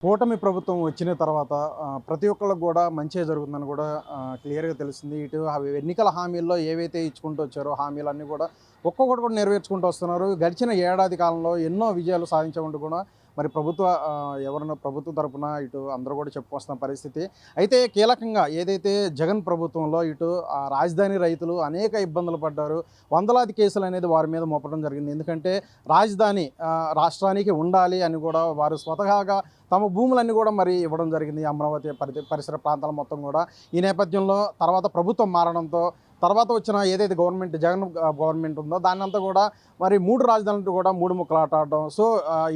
కూటమి ప్రభుత్వం వచ్చిన తర్వాత ప్రతి ఒక్కళ్ళకి కూడా మంచే జరుగుతుందని కూడా క్లియర్‌గా తెలుస్తుంది. ఇటు అవి ఎన్నికల హామీల్లో ఏవైతే ఇచ్చుకుంటూ వచ్చారో హామీలన్నీ కూడా ఒక్కొక్కటి కూడా నెరవేర్చుకుంటూ వస్తున్నారు. గడిచిన ఏడాది కాలంలో ఎన్నో విజయాలు సాధించామంటూ కూడా మరి ఎవరన్నా ప్రభుత్వం తరపున ఇటు అందరూ కూడా చెప్పుకొస్తున్న పరిస్థితి. అయితే కీలకంగా ఏదైతే జగన్ ప్రభుత్వంలో ఇటు రాజధాని రైతులు అనేక ఇబ్బందులు పడ్డారు. వందలాది కేసులనేది వారి మీద మోపడం జరిగింది. ఎందుకంటే రాజధాని రాష్ట్రానికి ఉండాలి అని కూడా వారు స్వతహాగా తమ భూములన్నీ కూడా మరి ఇవ్వడం జరిగింది. అమరావతి పరిసర ప్రాంతాల మొత్తం కూడా. ఈ నేపథ్యంలో తర్వాత ప్రభుత్వం మారడంతో తర్వాత వచ్చిన ఏదైతే జగన్ గవర్నమెంట్ ఉందో దాన్నంతా కూడా మరి 3 రాజధానులు కూడా 3 ముక్కలాట ఆడడం. సో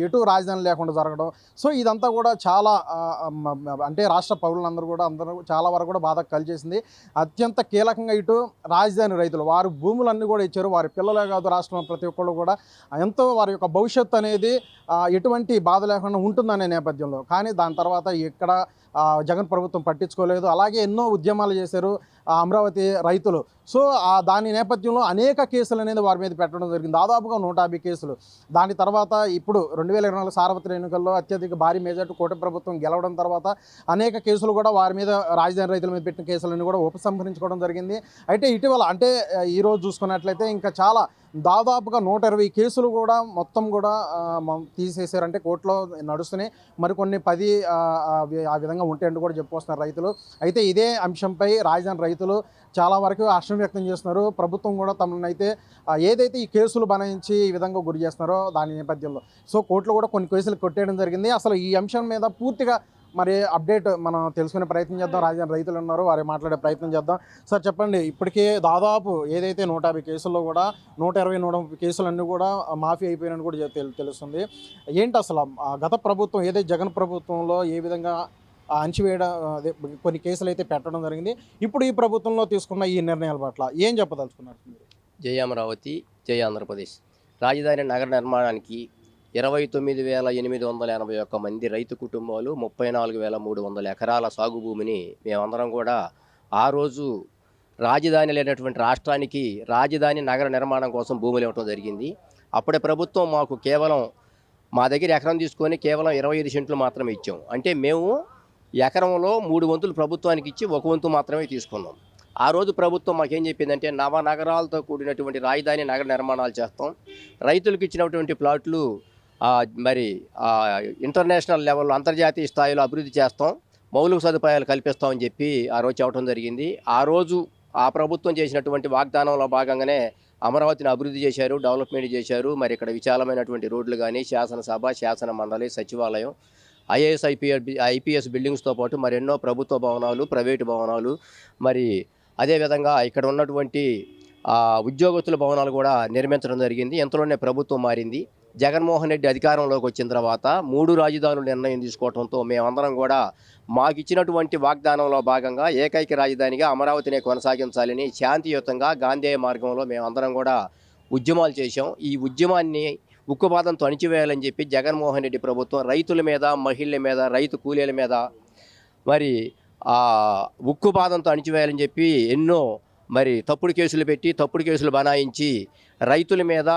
ఎటు రాజధాని లేకుండా జరగడం. సో ఇదంతా కూడా చాలా అంటే రాష్ట్ర పౌరులందరూ కూడా అందరూ చాలా వరకు కూడా బాధ కలిగజేసింది. అత్యంత కీలకంగా ఇటు రాజధాని రైతులు వారు భూములన్నీ కూడా ఇచ్చారు. వారి పిల్లలే కాదు రాష్ట్రంలో ప్రతి ఒక్కళ్ళు కూడా ఎంతో వారి యొక్క భవిష్యత్తు అనేది ఎటువంటి బాధ లేకుండా ఉంటుందనే నేపథ్యంలో. కానీ దాని తర్వాత ఇక్కడ జగన్ ప్రభుత్వం పట్టించుకోలేదు. అలాగే ఎన్నో ఉద్యమాలు చేశారు అమరావతి రైతులు. సో దాని నేపథ్యంలో అనేక కేసులు అనేది వారి మీద పెట్టడం జరిగింది. దాదాపుగా 150 కేసులు. దాని తర్వాత ఇప్పుడు 2024 సార్వత్రిక ఎన్నికల్లో అత్యధిక భారీ మెజార్టీ కూటమి ప్రభుత్వం గెలవడం తర్వాత అనేక కేసులు కూడా వారి మీద రాజధాని రైతుల మీద పెట్టిన కేసులన్నీ కూడా ఉపసంహరించుకోవడం జరిగింది. అయితే ఇటీవల అంటే ఈరోజు చూసుకున్నట్లయితే ఇంకా చాలా దాదాపుగా 120 కేసులు కూడా మొత్తం కూడా తీసేశారంటే కోర్టులో నడుస్తున్నాయి. మరికొన్ని 10 ఆ విధంగా ఉంటాయంటూ కూడా చెప్పుకొస్తున్నారు రైతులు. అయితే ఇదే అంశంపై రాజధాని రైతులు చాలా వరకు హర్షం వ్యక్తం చేస్తున్నారు. ప్రభుత్వం కూడా తమను అయితే ఏదైతే ఈ కేసులు బనాయించి ఈ విధంగా గురి చేస్తున్నారో దాని నేపథ్యంలో సో కోర్టులో కూడా కొన్ని కేసులు కొట్టేయడం జరిగింది. అసలు ఈ అంశం మీద పూర్తిగా మరి అప్డేట్ మనం తెలుసుకునే ప్రయత్నం చేద్దాం. రాజధాని రైతులు ఉన్నారు, వారి మాట్లాడే ప్రయత్నం చేద్దాం. సార్ చెప్పండి, ఇప్పటికే దాదాపు ఏదైతే 150 కేసుల్లో కూడా 120-130 కేసులన్నీ కూడా మాఫీ అయిపోయినట్టు కూడా తెలుస్తుంది. ఏంటి అసలు గత ప్రభుత్వం ఏదైతే జగన్ ప్రభుత్వంలో ఏ విధంగా అణచివేయడం అదే కొన్ని కేసులు అయితే పెట్టడం జరిగింది. ఇప్పుడు ఈ ప్రభుత్వంలో తీసుకున్న ఈ నిర్ణయాల పట్ల ఏం చెప్పదలుచుకున్నారు మీరు? జై అమరావతి, జై ఆంధ్రప్రదేశ్. రాజధాని నగర నిర్మాణానికి 29,881 మంది రైతు కుటుంబాలు 34,300 ఎకరాల సాగు భూమిని మేమందరం కూడా ఆ రోజు రాజధాని లేనటువంటి రాష్ట్రానికి రాజధాని నగర నిర్మాణం కోసం భూములు ఇవ్వడం జరిగింది. అప్పుడే ప్రభుత్వం మాకు కేవలం మా దగ్గర ఎకరం తీసుకొని కేవలం 25 సెంట్లు మాత్రమే ఇచ్చాం. అంటే మేము ఎకరంలో 3 వంతులు ప్రభుత్వానికి ఇచ్చి 1 వంతు మాత్రమే తీసుకున్నాం. ఆ రోజు ప్రభుత్వం మాకేం చెప్పిందంటే నగరాలతో కూడినటువంటి రాజధాని నగర నిర్మాణాలు చేస్తాం, రైతులకు ఇచ్చినటువంటి ప్లాట్లు మరి ఇంటర్నేషనల్ లెవెల్లో అంతర్జాతీయ స్థాయిలో అభివృద్ధి చేస్తాం, మౌలిక సదుపాయాలు కల్పిస్తామని చెప్పి ఆ రోజు చెప్పడం జరిగింది. ఆ రోజు ఆ ప్రభుత్వం చేసినటువంటి వాగ్దానంలో భాగంగానే అమరావతిని అభివృద్ధి చేశారు, డెవలప్మెంట్ చేశారు. మరి ఇక్కడ విశాలమైనటువంటి రోడ్లు కానీ శాసనసభ, శాసన మండలి, సచివాలయం, ఐఏఎస్ ఐపీఎస్ బిల్డింగ్స్తో పాటు మరెన్నో ప్రభుత్వ భవనాలు, ప్రైవేటు భవనాలు, మరి అదేవిధంగా ఇక్కడ ఉన్నటువంటి ఉద్యోగస్తుల భవనాలు కూడా నిర్మించడం జరిగింది. ఎంతలోనే ప్రభుత్వం మారింది. జగన్మోహన్ రెడ్డి అధికారంలోకి వచ్చిన తర్వాత 3 రాజధానులు నిర్ణయం తీసుకోవడంతో మేమందరం కూడా మాకు ఇచ్చినటువంటి వాగ్దానంలో భాగంగా ఏకైక రాజధానిగా అమరావతిని కొనసాగించాలని శాంతియుతంగా గాంధేయ మార్గంలో మేమందరం కూడా ఉద్యమాలు చేశాం. ఈ ఉద్యమాన్ని ఉక్కుపాదంతో అణిచివేయాలని చెప్పి జగన్మోహన్ రెడ్డి ప్రభుత్వం రైతుల మీద, మహిళల మీద, రైతు కూలీల మీద మరి ఉక్కుపాదంతో అణిచివేయాలని చెప్పి ఎన్నో మరి తప్పుడు కేసులు పెట్టి తప్పుడు కేసులు బనాయించి రైతుల మీద,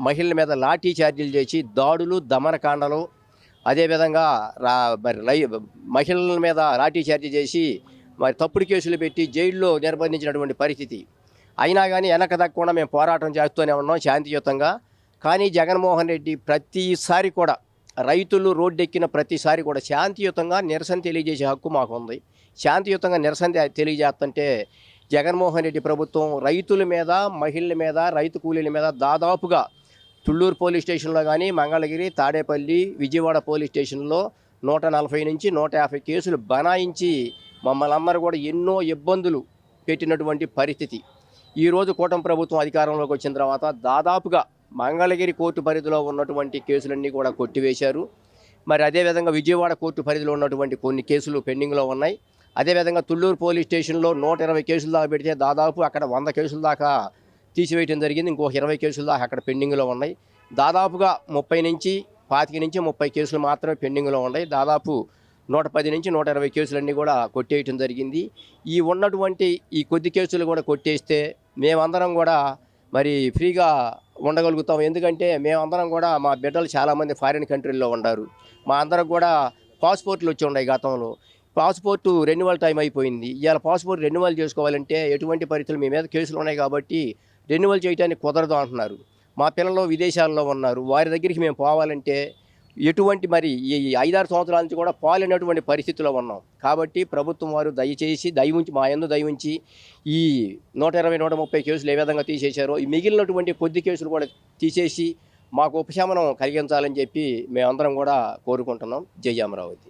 మహిళల మీద లాఠీ చార్జీలు చేసి దాడులు, దమనకాండలు, అదేవిధంగా మహిళల మీద లాఠీ చార్జీ చేసి మరి తప్పుడు కేసులు పెట్టి జైల్లో నిర్బంధించినటువంటి పరిస్థితి. అయినా కానీ వెనక దక్కకుండా మేము పోరాటం చేస్తూనే ఉన్నాం శాంతియుతంగా. కానీ జగన్మోహన్ రెడ్డి ప్రతిసారి కూడా రైతులు రోడ్డెక్కిన ప్రతిసారి కూడా శాంతియుతంగా నిరసన తెలియజేసే హక్కు మాకు ఉంది. శాంతియుతంగా నిరసన తెలియజేస్తుంటే జగన్మోహన్ రెడ్డి ప్రభుత్వం రైతుల మీద, మహిళల మీద, రైతు కూలీల మీద దాదాపుగా తుళ్ళూరు పోలీస్ స్టేషన్లో కానీ, మంగళగిరి, తాడేపల్లి, విజయవాడ పోలీస్ స్టేషన్లో 140 నుంచి 150 కేసులు బనాయించి మమ్మల్ని అందరూ కూడా ఎన్నో ఇబ్బందులు పెట్టినటువంటి పరిస్థితి. ఈరోజు కూటమి ప్రభుత్వం అధికారంలోకి వచ్చిన తర్వాత దాదాపుగా మంగళగిరి కోర్టు పరిధిలో ఉన్నటువంటి కేసులన్నీ కూడా కొట్టివేశారు. మరి అదేవిధంగా విజయవాడ కోర్టు పరిధిలో ఉన్నటువంటి కొన్ని కేసులు పెండింగ్లో ఉన్నాయి. అదేవిధంగా తుళ్ళూరు పోలీస్ స్టేషన్లో 120 కేసులు దాకా పెడితే దాదాపు అక్కడ 100 కేసుల దాకా తీసివేయడం జరిగింది. ఇంకొక 20 కేసులు దాకా అక్కడ పెండింగ్లో ఉన్నాయి. దాదాపుగా 30 నుంచి 30 కేసులు మాత్రమే పెండింగ్లో ఉన్నాయి. దాదాపు 110 నుంచి 120 కేసులన్నీ కూడా కొట్టేయటం జరిగింది. ఈ ఉన్నటువంటి ఈ కొద్ది కేసులు కూడా కొట్టేస్తే మేమందరం కూడా మరి ఫ్రీగా ఉండగలుగుతాం. ఎందుకంటే మేమందరం కూడా మా బిడ్డలు చాలామంది ఫారిన్ కంట్రీల్లో ఉన్నారు. మా అందరం కూడా పాస్పోర్ట్లు వచ్చి ఉన్నాయి గతంలో. పాస్పోర్టు రెన్యువల్ టైం అయిపోయింది. ఇవాళ పాస్పోర్ట్ రెన్యువల్ చేసుకోవాలంటే ఎటువంటి పరిస్థితులు మీ మీద కేసులు ఉన్నాయి కాబట్టి రెన్యువల్ చేయడానికి కుదరదు అంటున్నారు. మా పిల్లలు విదేశాల్లో ఉన్నారు. వారి దగ్గరికి మేము పోవాలంటే ఎటువంటి మరి ఈ 5-6 సంవత్సరాల నుంచి కూడా పోలేనటువంటి పరిస్థితిలో ఉన్నాం. కాబట్టి ప్రభుత్వం వారు దయచేసి దయవుంచి మా యందు దయవుంచి ఈ 120, 130 కేసులు ఏ విధంగా తీసేశారో ఈ మిగిలినటువంటి కొద్ది కేసులు కూడా తీసేసి మాకు ఉపశమనం కలిగించాలని చెప్పి మేమందరం కూడా కోరుకుంటున్నాం. జై అమరావతి.